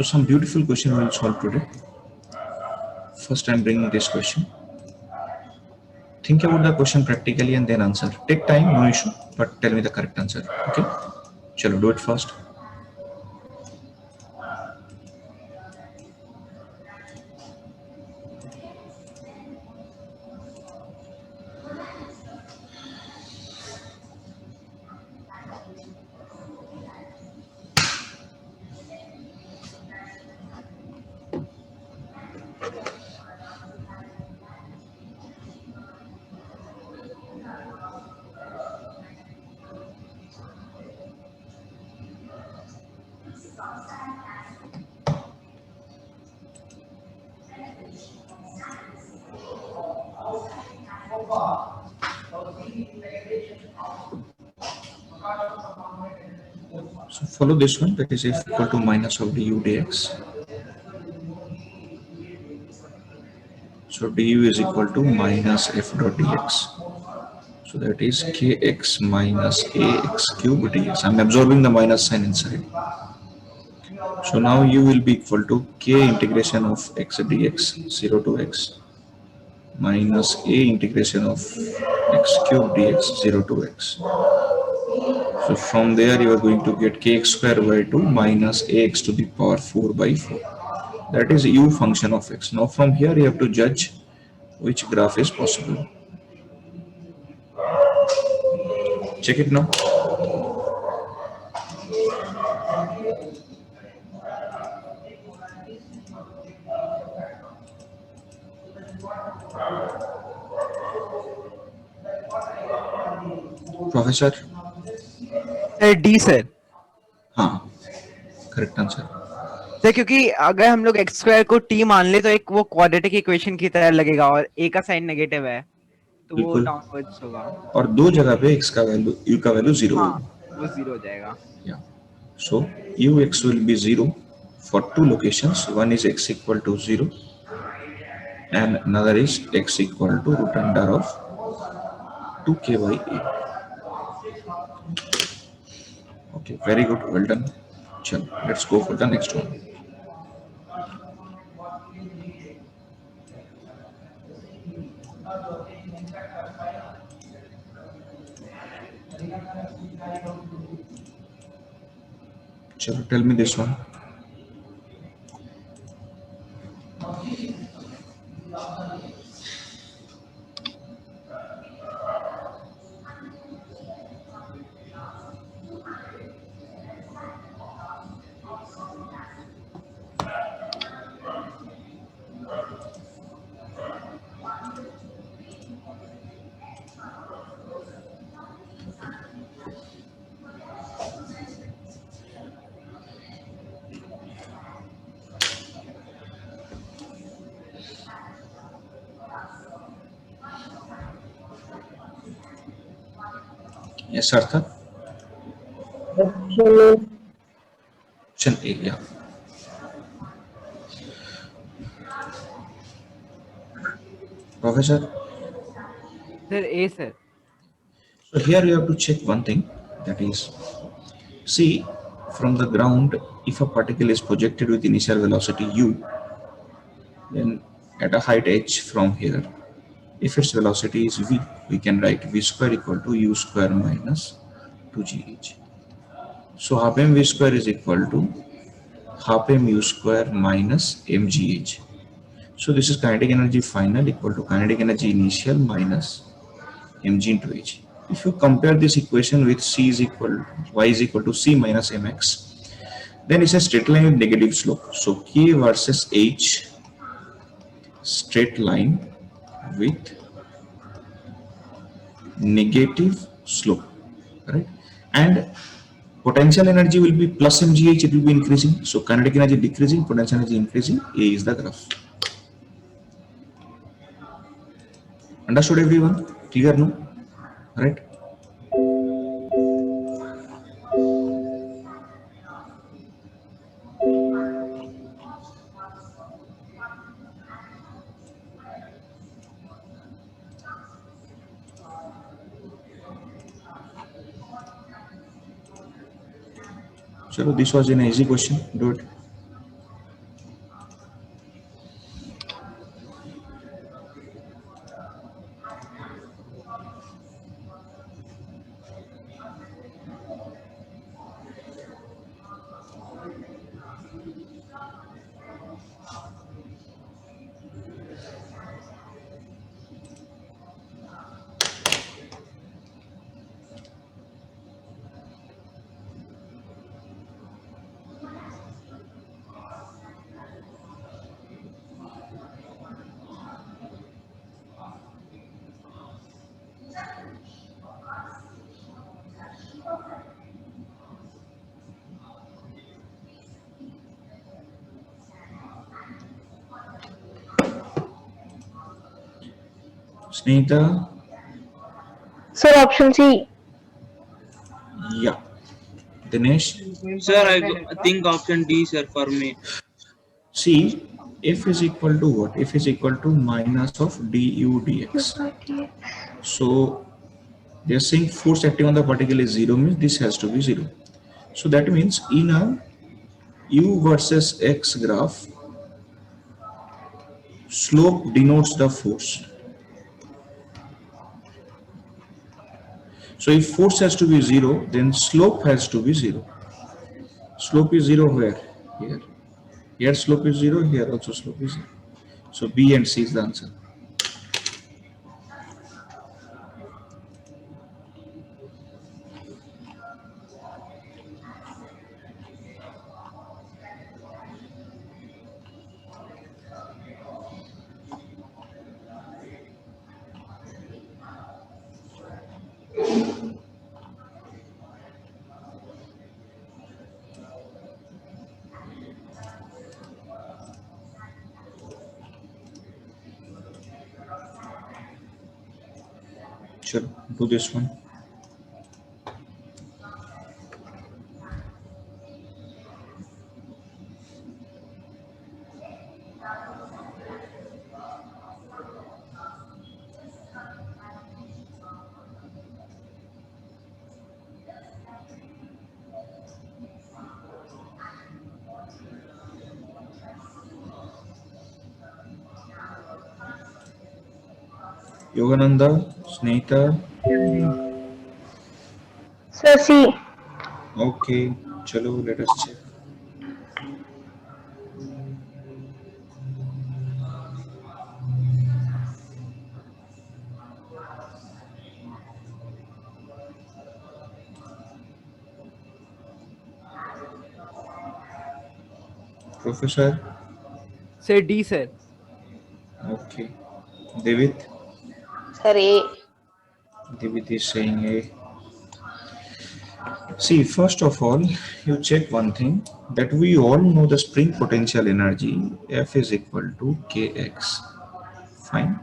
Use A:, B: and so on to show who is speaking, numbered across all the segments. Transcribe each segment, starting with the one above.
A: So some beautiful question we will solve today. First I'm bringing this question. Think about the question practically and then answer. Take time, no issue, but tell me the correct answer. Okay? Chalo, do it first. So follow this one, that is f equal to minus of du dx. So du is equal to minus f dot dx. So that is kx minus ax cube dx. I'm absorbing the minus sign inside. So now u will be equal to k integration of x dx 0 to x minus a integration of x cube dx 0 to x. So from there you are going to get kx square by 2 minus ax to the power 4 by 4. That is u function of x. Now from here you have to judge which graph is possible. Check it now. Professor?
B: Sir D sir
A: हाँ, correct answer.
B: Sir क्योंकि अगर हम लोग x square को T मान ले तो एक वो क्वाड्रेटिक इक्वेशन की तरह लगेगा और ए का साइन नेगेटिव है तो वो
A: बिल्कुल.
B: डाउनवर्ड्स होगा
A: और दो जगह पे x का वैल्यू u का वैल्यू 0
B: हाँ
A: होगा.
B: वो जीरो हो जाएगा.
A: Yeah. So ux will be 0 for two locations. One is x equal to 0 and another is x equal to root under of 2k by a. Okay, very good, well done. Chalo, let's go for the next one. Chalo, tell me this one. Yes, Artha? Option A, yeah. Professor?
B: Sir A sir.
A: So here you have to check one thing, that is, see, from the ground, if a particle is projected with initial velocity u, then at a height h from here, if its velocity is v, we can write v square equal to u square minus 2gh. So half m v square is equal to half m u square minus mgh. So this is kinetic energy final equal to kinetic energy initial minus mg into h. If you compare this equation with c is equal y is equal to c minus mx, then it's a straight line with negative slope. So k versus h, straight line with negative slope, right? And potential energy will be plus mgh, it will be increasing. So kinetic energy decreasing, potential energy increasing. A is the graph. Understood everyone? Clear, no? Right? So this was an easy question. Do it. Snehita?
C: Sir, option C.
A: Yeah. Dinesh?
D: Sir, I think option D, sir, for me.
A: See, F is equal to what? F is equal to minus of du dx. So they are saying force acting on the particle is 0 means this has to be 0. So that means in a u versus x graph, slope denotes the force. So if force has to be 0, then slope has to be 0. Slope is 0 where? Here. Here slope is 0, here also slope is 0. So B and C is the answer. Sure, do this one. Yogananda, Snehita.
C: Sir, C.
A: Okay, chalo, let us check. Professor.
B: Sir, D, sir.
A: Okay. David.
C: Sir, A.
A: David is saying A. See, first of all, you check one thing that we all know the spring potential energy F is equal to Kx. Fine.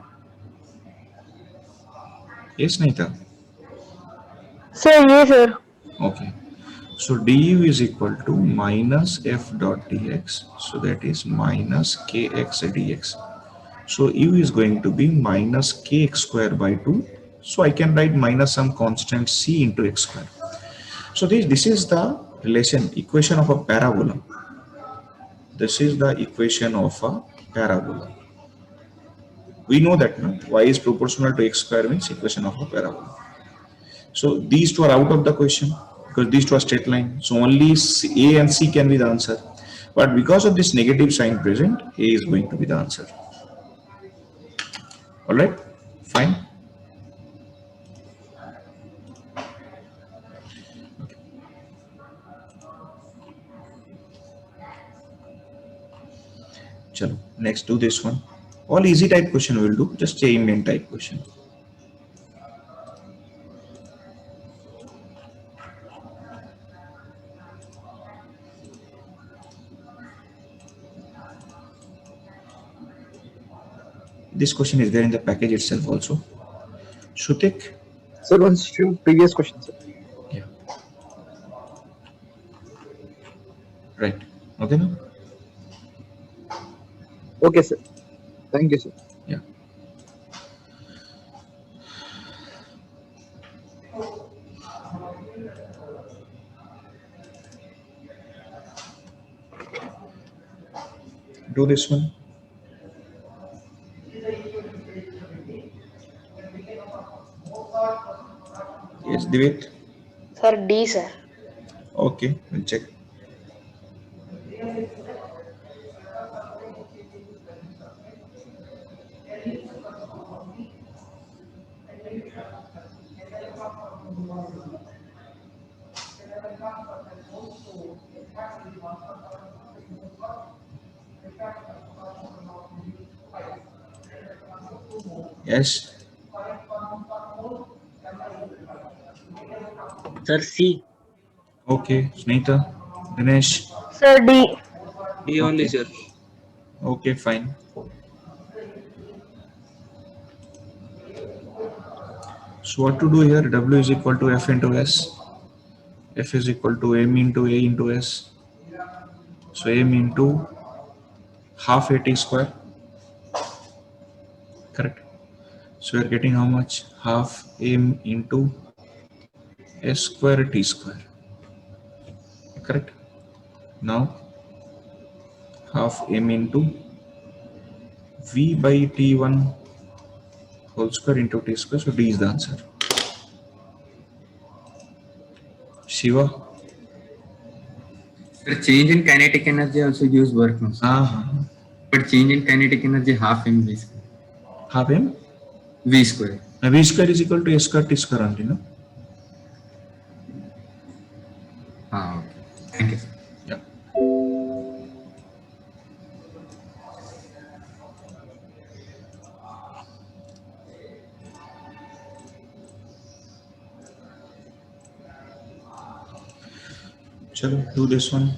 A: Yes, Nita.
C: Sir, yes, sir.
A: Okay. So du is equal to minus F dot dx. So that is minus Kx dx. So u is going to be minus Kx square by 2. So I can write minus some constant c into x square. So this is the relation equation of a parabola. This is the equation of a parabola. We know that no? Y is proportional to x square means equation of a parabola. So these two are out of the question because these two are straight line. So only A and C can be the answer. But because of this negative sign present, A is going to be the answer. All right, fine. Chalo, next do this one. All easy type question we will do, just a main type question. This question is there in the package itself also. Shutik?
E: Sir, once few previous questions, sir.
A: Yeah. Right. Okay, no?
E: Okay, sir. Thank you, sir.
A: Yeah. Do this one. Yes, Divit.
C: Sir, D, sir.
A: Okay, we'll check. Yes.
D: Sir, C.
A: Okay, Snehita, Dinesh.
C: Sir, D.
D: D only,
A: Okay.
D: sir.
A: Okay, fine. So what to do here? W is equal to F into S. F is equal to M into A into S. So M into half AT square, correct? So we are getting how much? Half M into S square T square, correct? Now half M into V by T1 whole square into T square. So D is the answer. Shiva?
F: Sir, change in kinetic energy also gives work now, sir. But change in kinetic energy half mv square.
A: Half M?
F: V square.
A: V square is equal to S square T square only, no?
F: Okay. Thank you, sir.
A: Yeah. Chalo, do this one.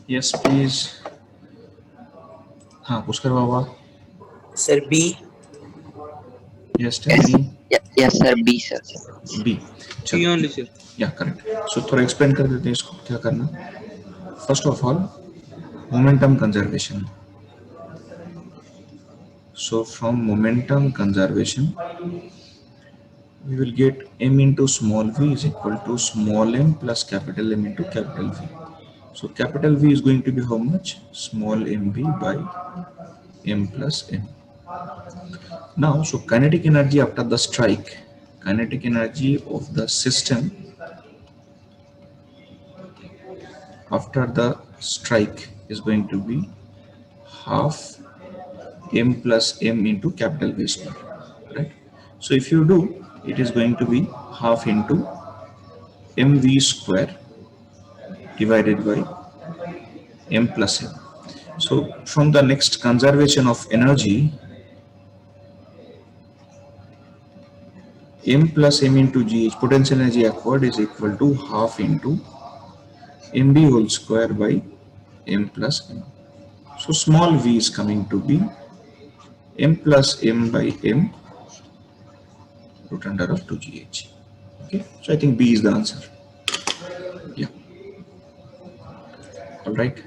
A: Yes, please. हाँ, पुष्कर बाबा.
G: Sir, B.
A: Yes, tell me.
G: Yes, sir, B, sir.
A: B.
D: C only, sir.
A: Yeah, correct. So थोड़ा explain कर देते हैं इसको क्या करना. First of all, momentum conservation. So from momentum conservation, we will get m into small v is equal to small m plus capital M into capital V. So capital V is going to be how much? Small mv by m plus n. Now, so kinetic energy after the strike, kinetic energy of the system after the strike is going to be half m plus m into capital V square, right? So if you do, it is going to be half into mv square divided by m plus m. So from the next conservation of energy, m plus m into gh, potential energy acquired, is equal to half into mb whole square by m plus m. So small v is coming to be m plus m by m root under of 2gh. Okay, so I think B is the answer. Yeah. All right.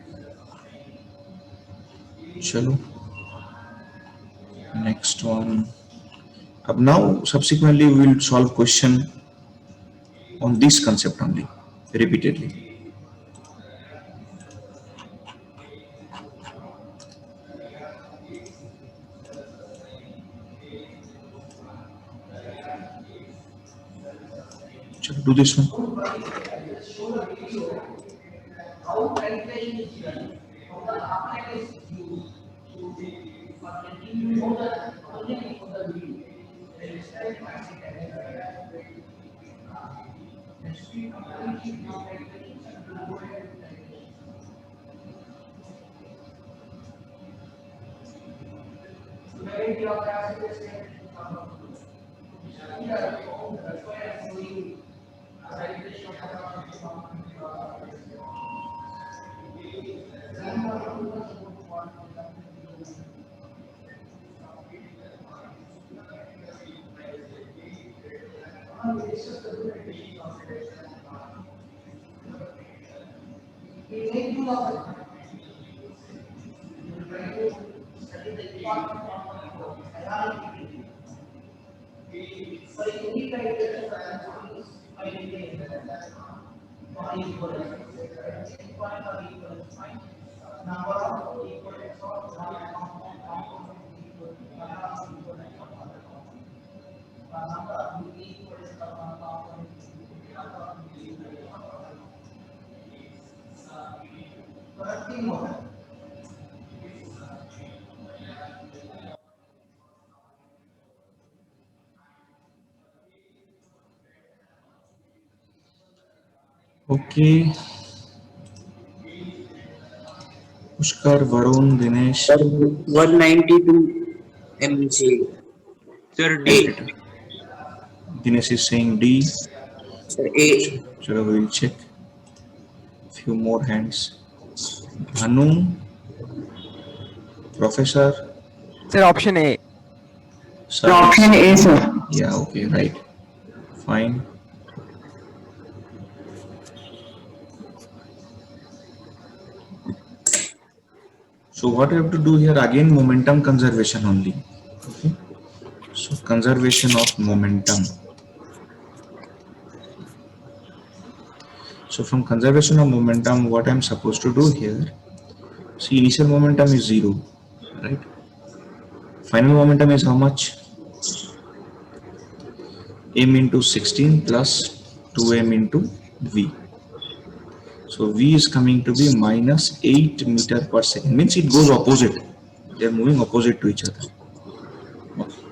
A: Chalo. Next one. Now subsequently we will solve question on this concept only repeatedly. Chalo, do this one. Okay, Pushkar, Varun, Dinesh,
G: Sir, 192 mg.
D: Sir,
A: and
D: D.
A: Dinesh is saying D.
G: Sir, A.
A: Chalo, we will check. Few more hands. Bhanu, Professor,
B: Sir, option A.
A: sir.
C: Option A, sir.
A: Yeah, okay, right. Fine. So what we have to do here again, momentum conservation only. Okay. So conservation of momentum. So from conservation of momentum, what I'm supposed to do here? See, initial momentum is 0, right? Final momentum is how much? M into 16 plus 2m into v. So v is coming to be minus 8 meter per second. Means it goes opposite. They are moving opposite to each other. Okay.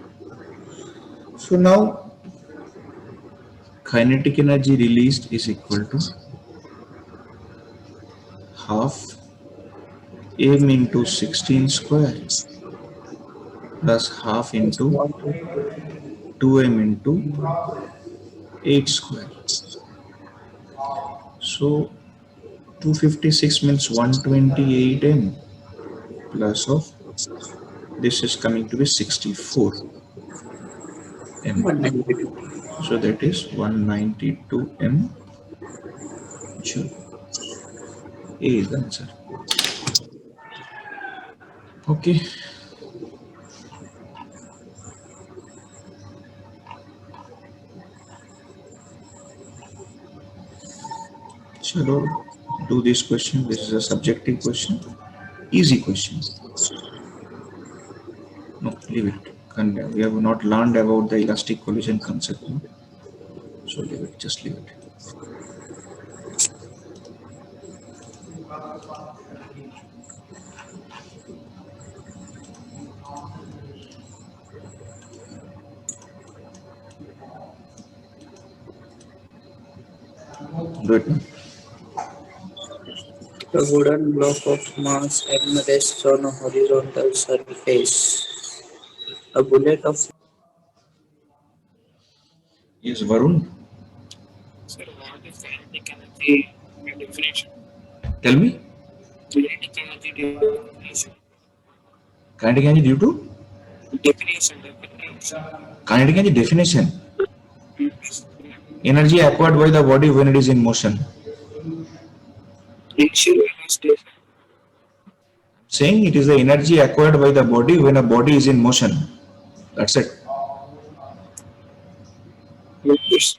A: So now kinetic energy released is equal to half m into 16 square plus half into 2m into 8 square. So 256 means 128 m plus of this is coming to be 64 m.
G: 192.
A: So that is 192 m joule. A is the answer. Okay. Chalo, do this question. This is a subjective question. Easy question. No, leave it. We have not learned about the elastic collision concept. No? So leave it. Just leave it. Do it now.
G: A wooden block of mass M rests on a horizontal surface. A bullet of
A: Yes, Varun.
H: Sir, what is kinetic energy definition?
A: Tell me.
H: Kinetic energy definition.
A: Kinetic energy due to
H: Definition.
A: kinetic energy definition.
H: Yes.
A: Energy acquired by the body when it is in motion.
H: Initial velocity.
A: Saying it is the energy acquired by the body when a body is in motion. That's it.
H: Yes.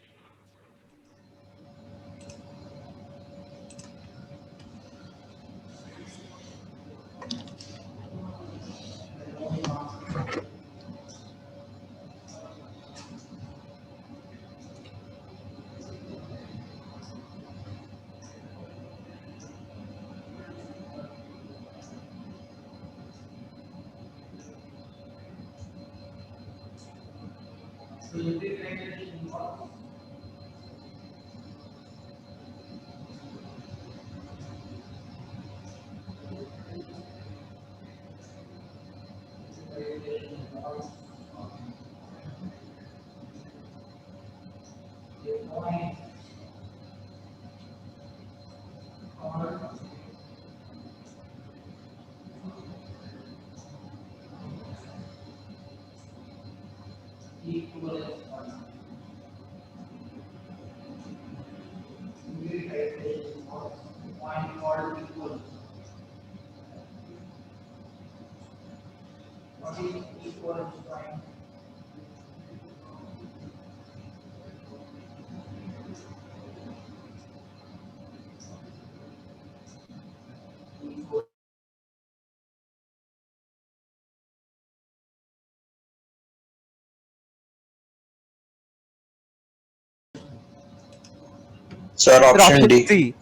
I: Sir,
B: Sir,
I: option D.
B: C.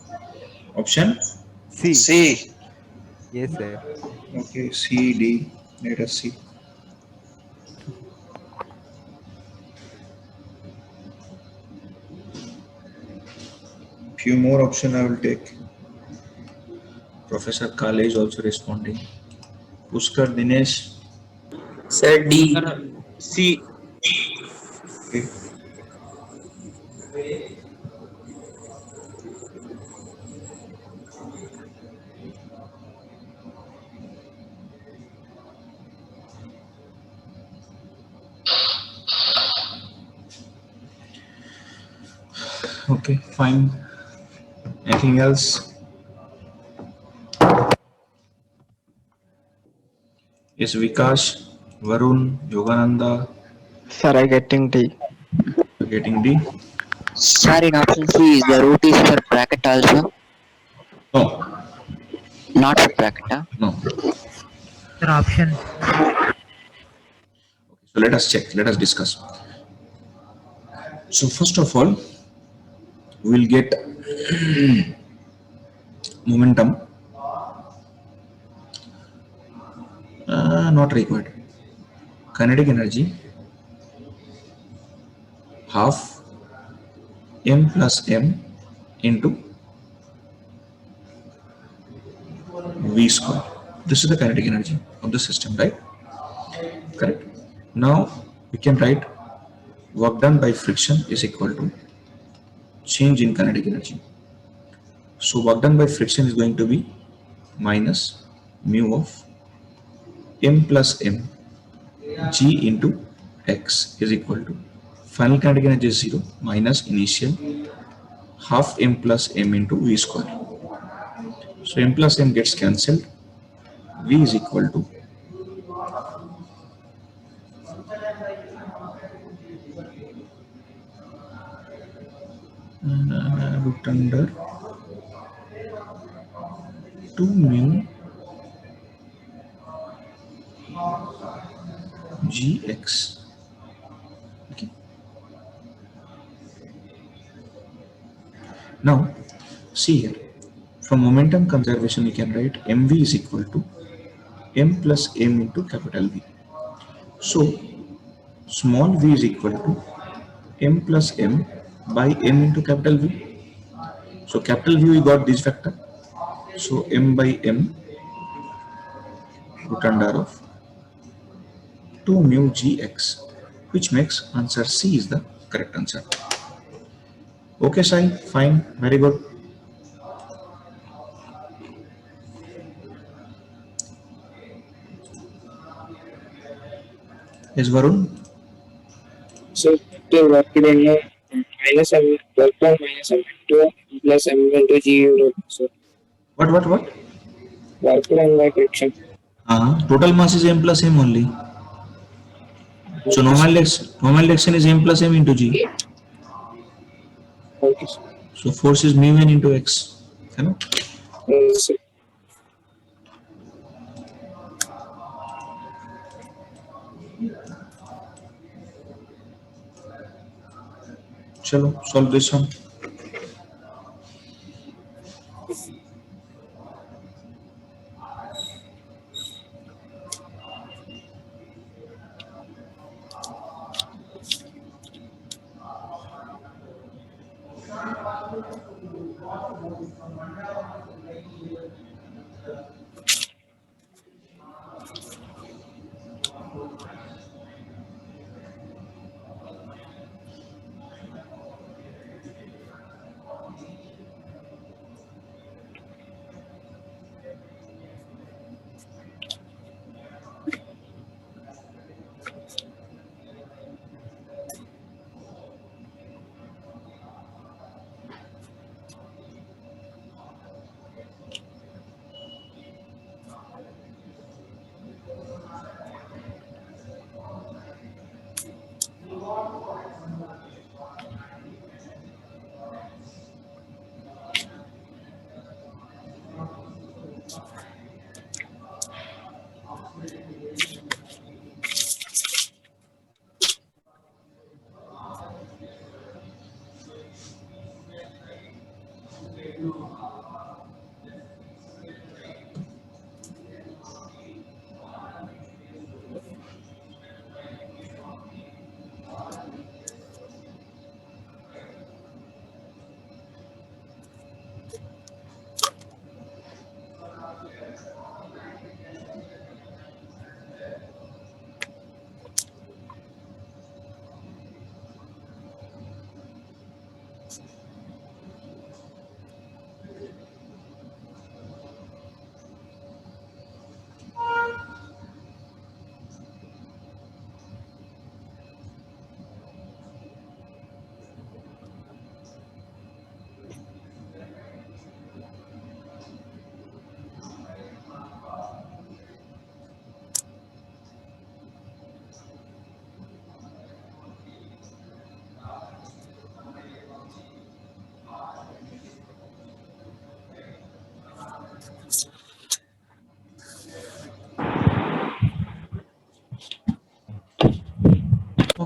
A: Option
B: C.
I: C.
B: Yes, sir.
A: okay, C, D. Let us see. Few more option I will take. Professor Kale is also responding. Pushkar, Dinesh.
G: Sir, D.
D: Sir, C.
A: Okay. Okay, fine. Anything else? Is Vikash, Varun, Yogananda
E: Sir, I getting D.
A: getting D?
J: Sir, in option C, is the root is for bracket also?
A: No,
J: Not for bracket, huh?
A: no.
B: Sir, option.
A: So let us check. Let us discuss. So first of all, we will get momentum. Not required. Kinetic energy half m plus m into v square. This is the kinetic energy of the system, right? Correct. Now we can write work done by friction is equal to change in kinetic energy. So work done by friction is going to be minus mu of m plus m g into x is equal to final kinetic energy is 0 minus initial half m plus m into v square. So m plus m gets cancelled. V is equal to root under 2 mu gx. Okay. Now see here, from momentum conservation we can write mv is equal to m plus m into capital V. So small v is equal to m plus m by m into capital V. So capital V we got this factor. So m by m root under of 2 mu gx, which makes answer C is the correct answer. Okay, Sai, fine, very good. Yes, Varun.
H: So the work done minus m work done minus m into plus m into g root. So
A: What?
H: work done by friction.
A: Total mass is m plus m only. So normal direction is m plus m into g.
H: Okay.
A: So force is mu n into x. You know?
H: So
A: Chalo, solve this one.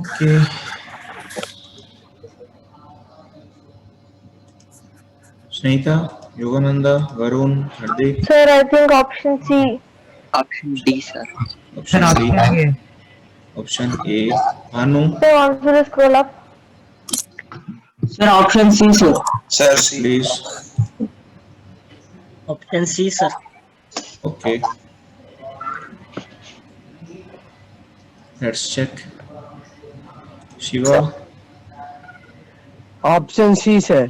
A: Okay. Snehita, Yogananda, Varun, Hardik,
C: Sir, I think option C.
J: Option D, sir.
A: option C,
B: आगे
A: option A, Anu,
C: Sir, once you scroll up.
G: Sir, option C, sir.
I: Sir, C.
A: please.
G: Option C, sir.
A: Okay. Let's check. Shiva,
E: Option C, sir.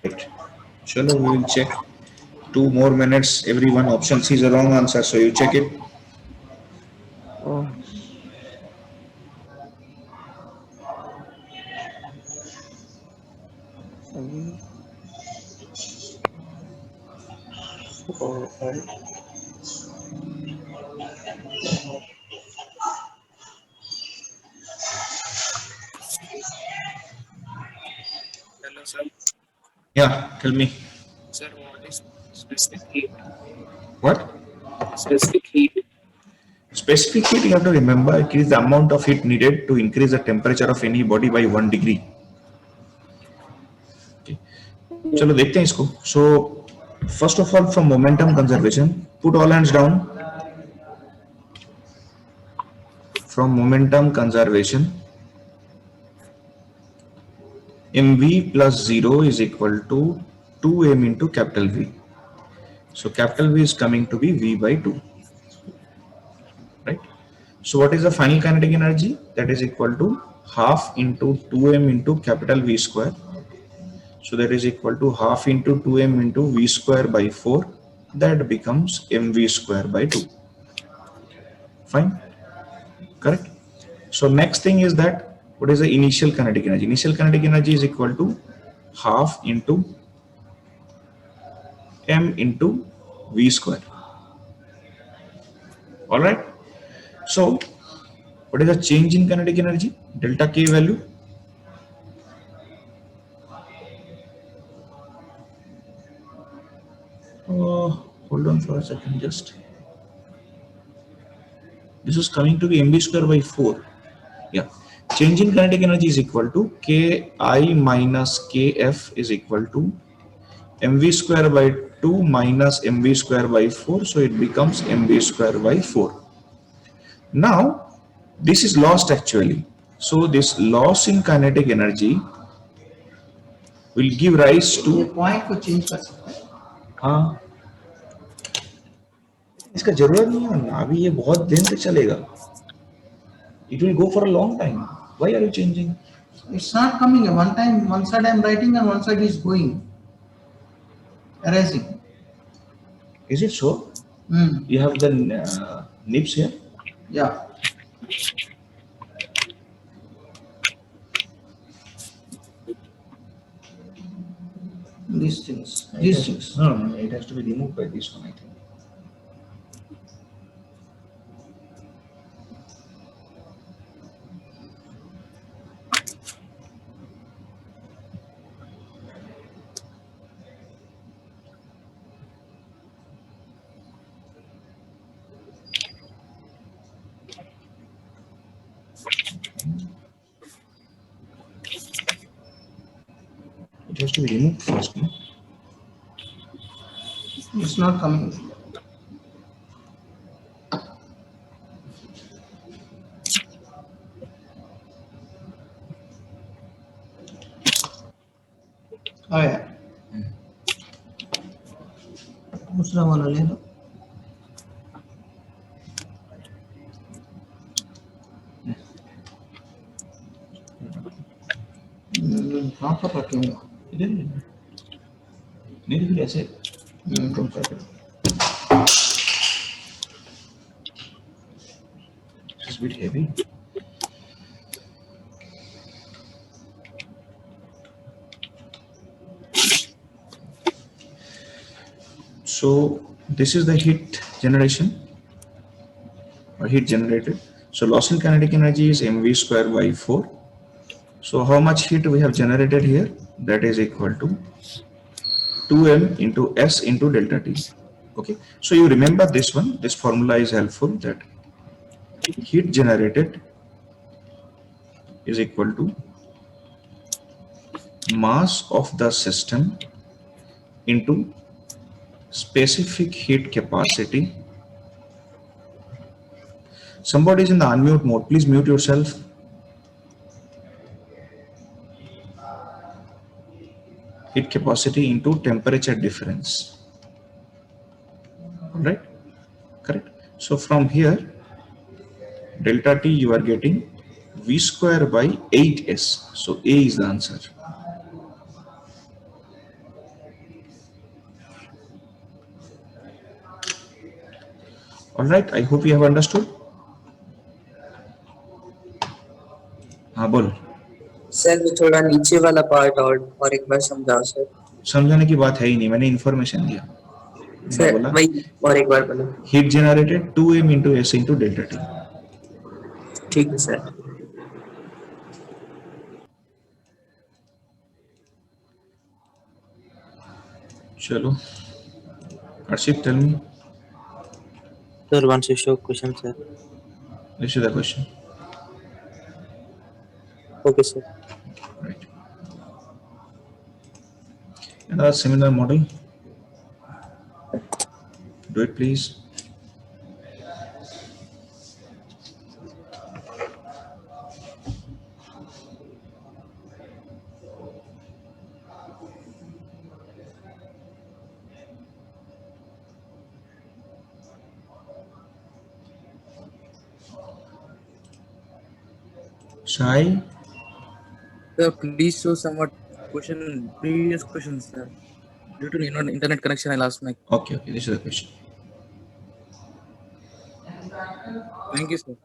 A: right. Chalo, we will check. 2 more minutes. Everyone, option C is the wrong answer. So you check it.
E: Oh.
H: Hello, sir.
A: Yeah, tell me.
H: Sir, what is specific heat?
A: What?
H: Specific heat.
A: Specific heat, you have to remember, it is the amount of heat needed to increase the temperature of any body by 1 degree. Okay. चलो देखते हैं इसको. So first of all, from momentum conservation, put all hands down. From momentum conservation, mv plus 0 is equal to 2m into capital V. So capital V is coming to be V by 2. Right? So what is the final kinetic energy? That is equal to half into 2m into capital V square. So that is equal to half into 2m into V square by 4. That becomes mv square by 2. Fine? Correct? So next thing is that what is the initial kinetic energy? Initial kinetic energy is equal to half into m into V square. All right. So what is the change in kinetic energy? Delta K value. Hold on for a second just. This is coming to be mv square by 4. Yeah. Change in kinetic energy is equal to Ki minus Kf is equal to mv square by 2 minus mv square by 4. So it becomes mv square by 4. Now, this is lost actually. So this loss in kinetic energy will give rise to
G: point को change कर सकते हैं.
A: हाँ, इसका जरूरत नहीं है ना, अभी ये बहुत दिन तक चलेगा. It will go for a long time. Why are you changing?
G: It's not coming. One time, one side I'm writing and one side is going. Erasing.
A: Is it so?
G: Hmm.
A: You have the nibs here.
G: Yeah. These things. These things.
A: No, it has to be removed by this one, I think. It has to be removed first, no?
G: It's not coming. Oh yeah. दूसरा वाला ले लो. कहाँ पर रखेंगे?
A: इधर ही है। नहीं फिर ऐसे कम कर दो। It's a bit heavy. So this is the heat generation or heat generated. So loss in kinetic energy is mv square by 4. So how much heat we have generated here? That is equal to 2m into S into delta T. Okay. So you remember this one. This formula is helpful, that heat generated is equal to mass of the system into specific heat capacity. Somebody is in the unmute mode. Please mute yourself. Heat capacity into temperature difference. Right? Correct. So from here, delta T you are getting V square by 8S. So A is the answer. All right. I hope you have understood. हाँ बोल.
G: Sir वो थोड़ा नीचे वाला part और एक बार समझाओ sir.
A: समझाने की बात है ही नहीं, मैंने इन्फॉर्मेशन दिया. मैं
G: सर
A: बोला
G: वही और एक बार बोलो.
A: heat generated 2m into S into delta T.
G: ठीक है सर.
A: चलो. Arshit, tell me.
J: Sir, wants to show question, sir.
A: This is the question.
J: Okay, sir.
A: Right. Another similar model. Do it, please. Shai.
I: Sir, please show somewhat previous questions, sir. Due to internet connection, I lost my.
A: Okay, this is the question.
I: Thank you, sir.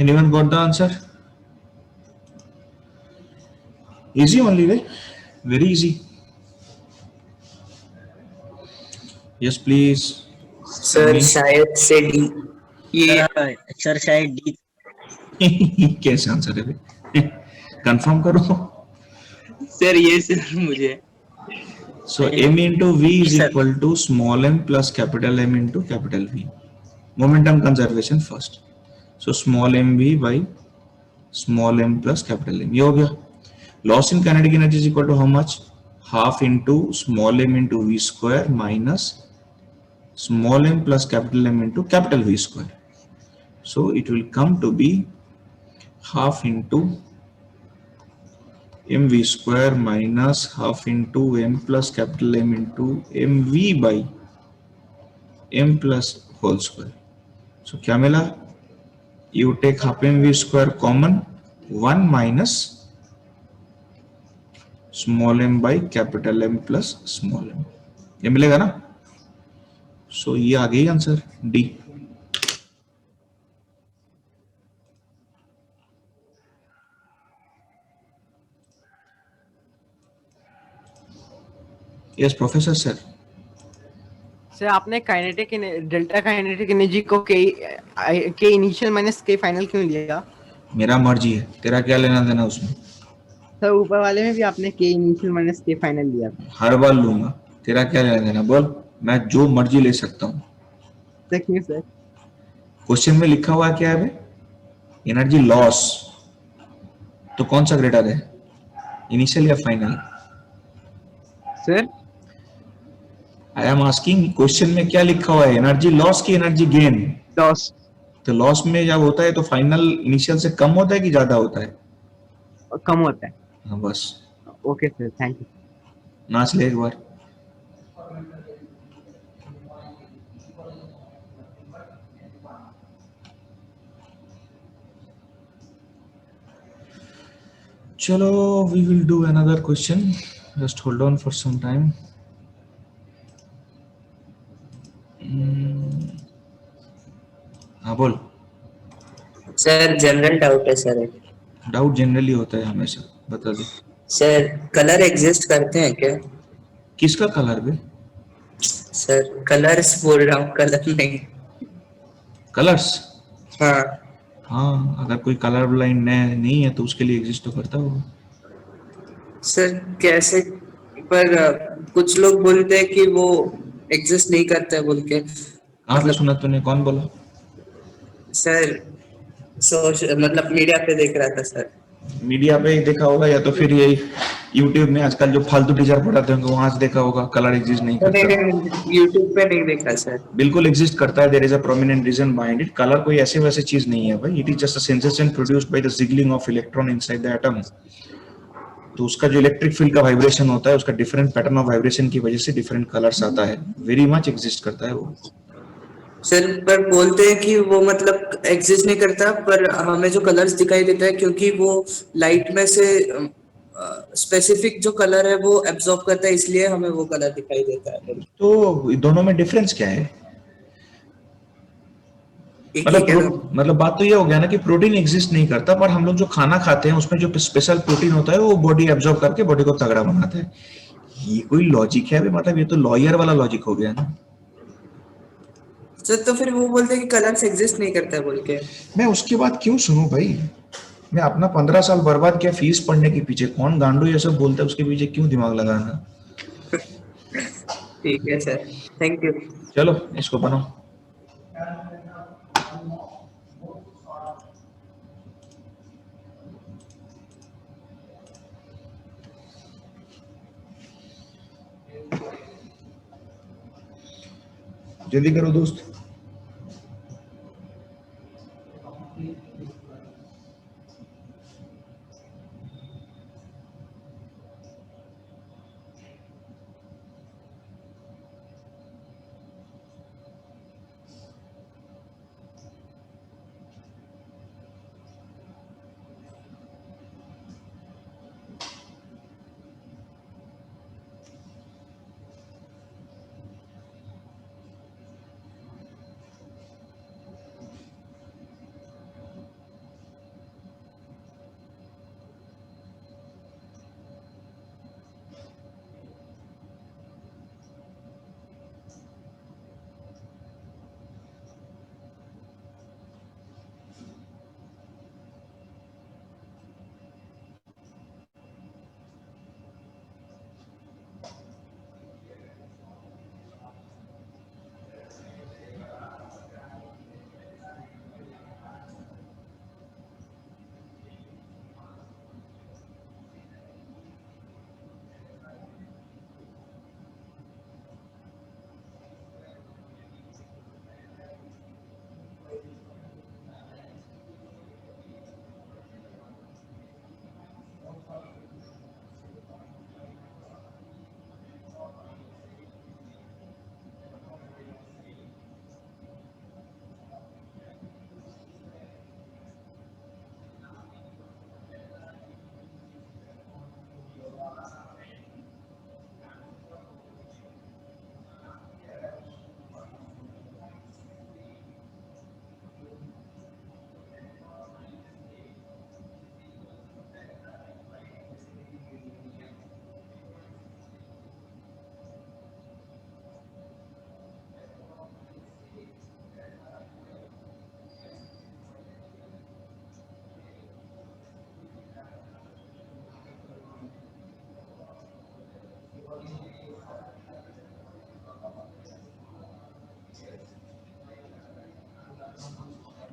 A: Anyone got the answer? Easy only, right? Very easy. Yes, please.
G: Sir शायद से D.
D: ये sir शायद D.
A: कैसे answer है? Confirm करो.
D: Sir ये sir मुझे.
A: So m into v is equal to small m plus capital M into capital V. Momentum conservation first. So small mv by small m plus capital M. ये हो गया. Loss in kinetic energy is equal to how much? Half into small m into v square minus small m plus capital M into capital V square. So it will come to be half into mv square minus half into m plus capital M into mv by m plus whole square. So क्या मिला? You take half mv square common, 1 minus small m by capital M plus small m. ये मिलेगा ना? So ये आ गई answer D. Yes professor sir.
B: Sir आपने kinetic delta kinetic energy को के इनिशियल माइनस के फाइनल क्यों लिया?
A: मेरा मर्जी है, तेरा क्या लेना देना उसमें?
B: सर ऊपर वाले में भी आपने के इनिशियल माइनस के फाइनल लिया था।
A: हर बार लूंगा, तेरा क्या लेना देना बोल, मैं जो मर्जी ले सकता हूँ।
B: सर क्यों सर?
A: क्वेश्चन में लिखा हुआ क्या है बे? एनर्जी लॉस, तो कौन सा ग्रेटर है, इनिशियल या final?
B: Sir
A: I am asking, question में क्या लिखा हुआ है, एनर्जी लॉस की एनर्जी गेन?
B: लॉस
A: तो लॉस में जब होता है तो फाइनल इनिशियल से कम होता है कि ज्यादा होता है?
B: कम होता है।
A: हाँ बस,
B: ओके सर, थैंक यू।
A: नाच ले एक बार। चलो, we will do another question, just hold on for some time. हाँ बोल।
G: सर जनरल डाउट है सर।
A: डाउट जनरली होता है हमेशा, बता दे।
G: सर कलर एग्जिस्ट करते हैं क्या?
A: किसका कलर बे?
G: सर कलर्स बोल रहा हूँ, कलर नहीं।
A: कलर्स?
G: हाँ
A: हाँ, अगर कोई कलर ब्लाइंड नहीं है तो उसके लिए एग्जिस्ट तो करता होगा।
G: सर कैसे? पर कुछ लोग बोलते हैं कि वो एग्जिस्ट नहीं करते बोल के।
A: कहाँ पे सुना तूने, कौन बोला?
G: सर मतलब मीडिया पे देख रहा था सर।
A: मीडिया पे ही देखा होगा, या तो फिर ये यूट्यूब में आजकल जो फालतू टीचर पढ़ाते होंगे वहां से देखा होगा, कलर एग्जिस्ट नहीं करता।
G: यूट्यूब पे नहीं देखा सर।
A: बिल्कुल एग्जिस्ट करता है, there is a prominent reason behind it. Colour कोई ऐसे वैसे चीज नहीं है भाई, it is just a sensation produced by the jiggling of electron inside the atom. तो उसका जो इलेक्ट्रिक फील्ड का वाइब्रेशन होता है, उसका डिफरेंट पैटर्न ऑफ वाइब्रेशन की वजह से डिफरेंट कलर्स आता है, वेरी मच एग्जिस्ट करता है वो।
G: सर पर बोलते हैं कि वो मतलब एग्जिस्ट नहीं करता, पर हमें जो कलर्स दिखाई देता है क्योंकि वो लाइट में से स्पेसिफिक जो कलर है वो एब्जॉर्ब करता है, इसलिए हमें वो कलर दिखाई देता है।
A: तो दोनों में डिफरेंस क्या है?
G: एक ही क्या?
A: मतलब बात तो ये हो गया ना कि प्रोटीन एग्जिस्ट नहीं करता, पर हम लोग जो खाना खाते हैं उसमें जो स्पेशल प्रोटीन होता है वो बॉडी एब्जॉर्ब करके बॉडी को तगड़ा बनाता है। ये कोई लॉजिक है? मतलब ये तो लॉयर वाला लॉजिक हो गया ना।
G: सर तो फिर वो बोलते हैं कि कलर्स एग्जिस्ट नहीं करता है बोल के।
A: मैं उसके बाद क्यों सुनूं भाई? मैं अपना 15 साल बर्बाद किया फीस पढ़ने के पीछे, कौन गांडू ये सब बोलता है उसके पीछे क्यों दिमाग लगाना?
G: ठीक है सर, थैंक यू।
A: चलो इसको बनाओ। जल्दी करो दोस्त।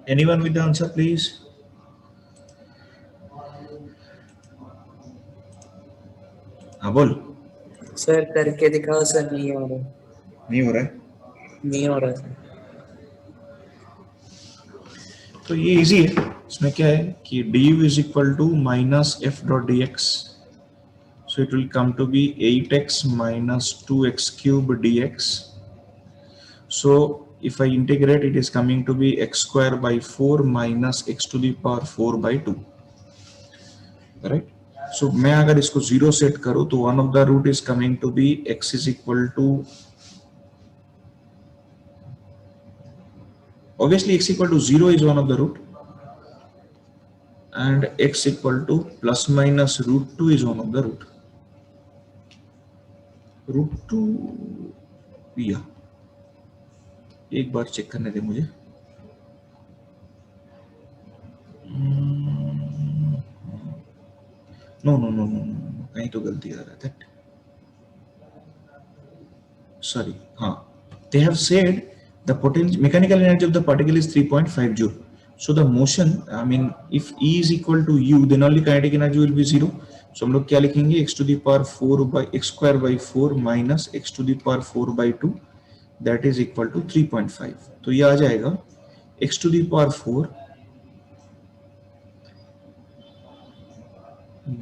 A: Anyone with the answer, please? हाँ बोल.
G: सर करके दिखाओ सर, नहीं हो रहा,
A: नहीं हो रहा है.
G: नहीं हो रहा सर।
A: तो ये इजी है. इसमें क्या है कि du is equal to minus f dot dx. So it will come to be 8x minus 2x cube dx. So if I integrate, it is coming to be x square by 4 minus x to the power 4 by 2. Right? So मैं अगर इसको 0 set करूं तो one of the root is coming to be x is equal to, obviously x equal to 0 is one of the root, and x equal to plus minus root 2 is one of the root. Root 2, yeah. एक बार check करने दे मुझे. No, कहीं तो गलती आ रहा है. Sorry, हाँ. They have said the potential mechanical energy of the particle is 3.5 joule. So the motion, I mean, if E is equal to U, then only kinetic energy will be 0. So हम लोग क्या लिखेंगे? X to the power 4 by x square by 4 minus x to the power 4 by 2, that is equal to 3.5. तो ये आ जाएगा x to the power 4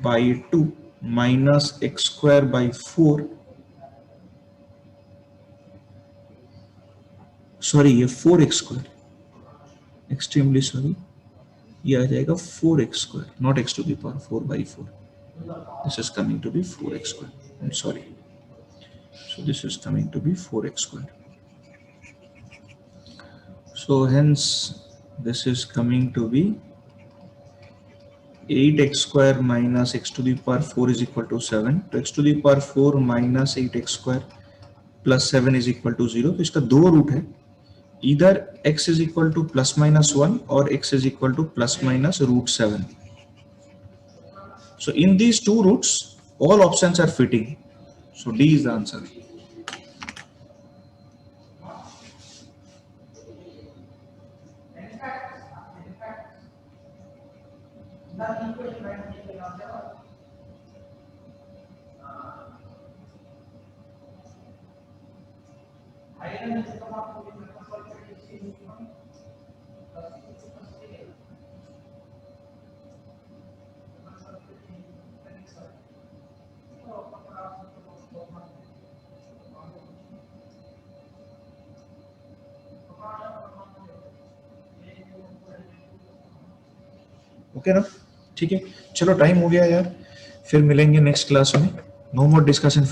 A: by 2 minus x square by 4, sorry ये 4x square, extremely sorry, ये आ जाएगा 4x square, not x to the power 4 by 4. This is coming to be 4x square. I'm sorry. So this is coming to be 4x square. So hence this is coming to be 8x square minus x to the power 4 is equal to 7. तो x to the power 4 minus 8x square plus 7 is equal to 0. तो इसका दो root है, either x is equal to plus minus 1 or x is equal to plus minus root 7. So in these two roots, all options are fitting. So D is the answer. Okay ना, ठीक है. चलो time हो गया यार, फिर मिलेंगे next class में. No more discussion.